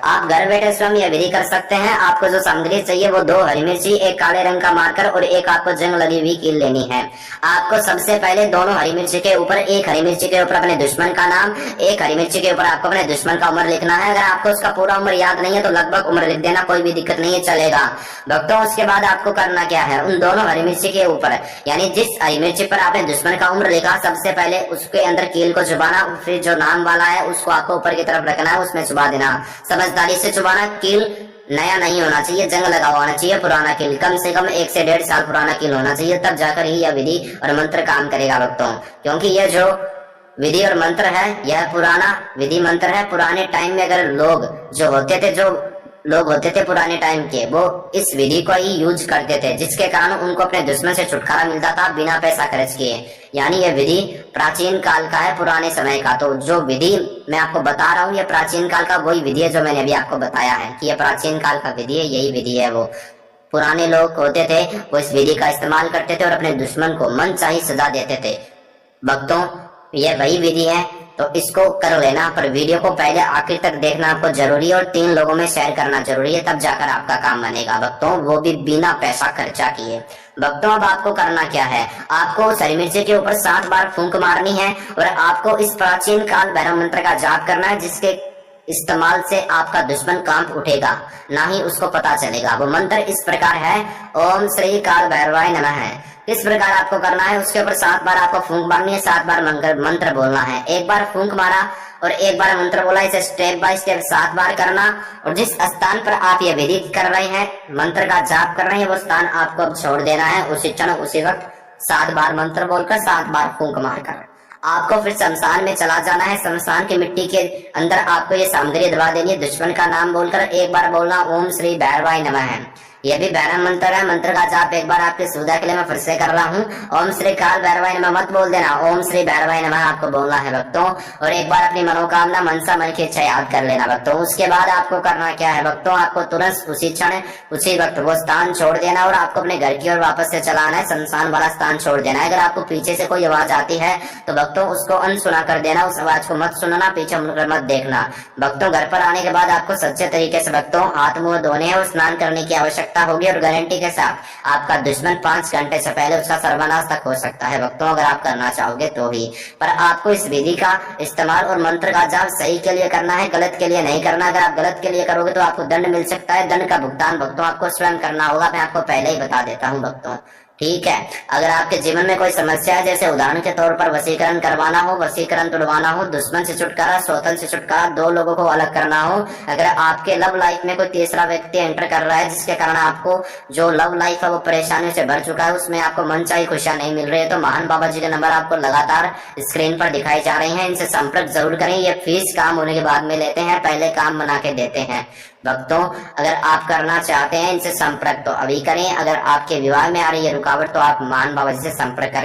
आप घर बैठे स्वयं यह विधि कर सकते हैं। आपको जो सामग्री चाहिए वो 2 हरी मिर्ची, एक काले रंग का मार्कर और एक आपको जंग लगी हुई कील लेनी है। आपको सबसे पहले दोनों हरी मिर्ची के ऊपर, एक हरी मिर्ची के ऊपर अपने दुश्मन का नाम, एक हरी मिर्ची के ऊपर आपको अपने दुश्मन का उम्र लिखना है। अगर आपको उसका पूरा उम्र याद नहीं है तो लगभग उम्र लिख देना, कोई भी दिक्कत नहीं है, चलेगा। भक्तों उसके बाद आपको करना क्या है, उन दोनों हरी मिर्ची के ऊपर यानी जिस हरी मिर्ची पर आपने दुश्मन का उम्र लिखा सबसे पहले उसके अंदर कील को चुबाना, फिर जो नाम वाला है उसको आपको ऊपर की तरफ रखना है, उसमें चुबा देना। समझदारी से चुबाना, कील नया नहीं होना चाहिए, जंग लगा होना चाहिए, पुराना कील, कम से कम 1 से 1.5 साल पुराना कील होना चाहिए, तब जाकर ही यह विधि और मंत्र काम करेगा भक्तों। क्योंकि यह जो विधि और मंत्र है यह पुराना विधि मंत्र है। पुराने टाइम में अगर लोग होते थे पुराने टाइम के, वो इस विधि को ही यूज करते थे, जिसके कारण उनको अपने दुश्मन से छुटकारा मिलता था बिना पैसा खर्च किए। यानी यह विधि प्राचीन काल का है, पुराने समय का। तो जो विधि मैं आपको बता रहा हूँ ये प्राचीन काल का वही विधि है जो मैंने अभी आपको बताया है कि यह प्राचीन काल का विधि है, यही विधि है। वो पुराने लोग होते थे वो इस विधि का इस्तेमाल करते थे और अपने दुश्मन को मनचाही सजा देते थे। भक्तों यह वही विधि है, तो इसको कर लेना, पर वीडियो को पहले आखिर तक देखना आपको जरूरी है और 3 लोगों में शेयर करना जरूरी है, तब जाकर आपका काम बनेगा भक्तों, वो भी बिना पैसा खर्चा किए। भक्तों अब आपको करना क्या है, आपको उस हरी मिर्ची के ऊपर 7 बार फूंक मारनी है और आपको इस प्राचीन काल भैरव मंत्र का जाप करना है, जिसके इस्तेमाल से आपका दुश्मन कांप उठेगा, ना ही उसको पता चलेगा। वो मंत्र इस प्रकार है, ओम श्री काल भैरवाय नमः है। इस प्रकार आपको करना है, उसके ऊपर 7 बार आपको फूंक मारनी है, 7 बार मंत्र बोलना है। एक बार फूंक मारा और एक बार मंत्र बोला, इसे स्टेप बाय स्टेप 7 बार करना। और जिस स्थान पर आप ये विधि कर रहे हैं, मंत्र का जाप कर रहे हैं, वो स्थान आपको अब छोड़ देना है उसी क्षण उसी वक्त, 7 बार मंत्र बोलकर 7 बार फूंक मारकर आपको फिर शमशान में चला जाना है। शमशान की मिट्टी के अंदर आपको ये सामग्री दबा देनी है, दुश्मन का नाम बोलकर एक बार बोलना ओम श्री भैरवाय नमः है। यह भी भैरव मंत्र है। मंत्र का जाप एक बार आपकी सुविधा के लिए मैं फिर से कर रहा हूँ, ओम श्री काल भैरवाय नमः मत बोल देना, ओम श्री भैरवाय नमः आपको बोलना है भक्तों। और एक बार अपनी मनोकामना मनसा मन की इच्छा याद कर लेना भक्तों। उसके बाद आपको करना क्या है भक्तों, आपको तुरंत उसी क्षण उसी वक्त वो स्थान छोड़ देना और आपको अपने घर की ओर वापस से चलाना है, शमशान वाला स्थान छोड़ देना है। अगर आपको पीछे से कोई आवाज आती है तो भक्तों उसको अनसुना कर देना, उस आवाज को मत सुनना, पीछे मुड़कर मत देखना भक्तों। घर पर आने के बाद आपको सच्चे तरीके से भक्तों हाथ मुंह धोने और स्नान करने की आवश्यकता होगी और गारंटी के साथ आपका दुश्मन 5 घंटे से पहले उसका सर्वनाश तक हो सकता है भक्तों, अगर आप करना चाहोगे तो ही। पर आपको इस विधि का इस्तेमाल और मंत्र का जाप सही के लिए करना है, गलत के लिए नहीं करना। अगर आप गलत के लिए करोगे तो आपको दंड मिल सकता है, दंड का भुगतान भक्तों आपको स्वयं करना होगा, मैं आपको पहले ही बता देता हूँ भक्तों, ठीक है। अगर आपके जीवन में कोई समस्या है, जैसे उदाहरण के तौर पर वशीकरण करवाना हो, वशीकरण तुड़वाना हो, दुश्मन से छुटकारा, स्वतन से छुटकारा, 2 लोगों को अलग करना हो, अगर आपके लव लाइफ में कोई तीसरा व्यक्ति एंटर कर रहा है जिसके कारण आपको जो लव लाइफ है वो परेशानियों से भर चुका है, उसमें आपको मनचाही खुशियां नहीं मिल रही है, तो महान बाबा जी के नंबर आपको लगातार स्क्रीन पर दिखाई जा रहे हैं, इनसे संपर्क जरूर करें। ये फीस काम होने के बाद में लेते हैं, पहले काम बना के देते हैं भक्तों। अगर आप करना चाहते हैं इनसे संपर्क तो अभी करें। अगर आपके विवाह में आ रही है रुकावट तो आप महान बाबा जी से संपर्क करें।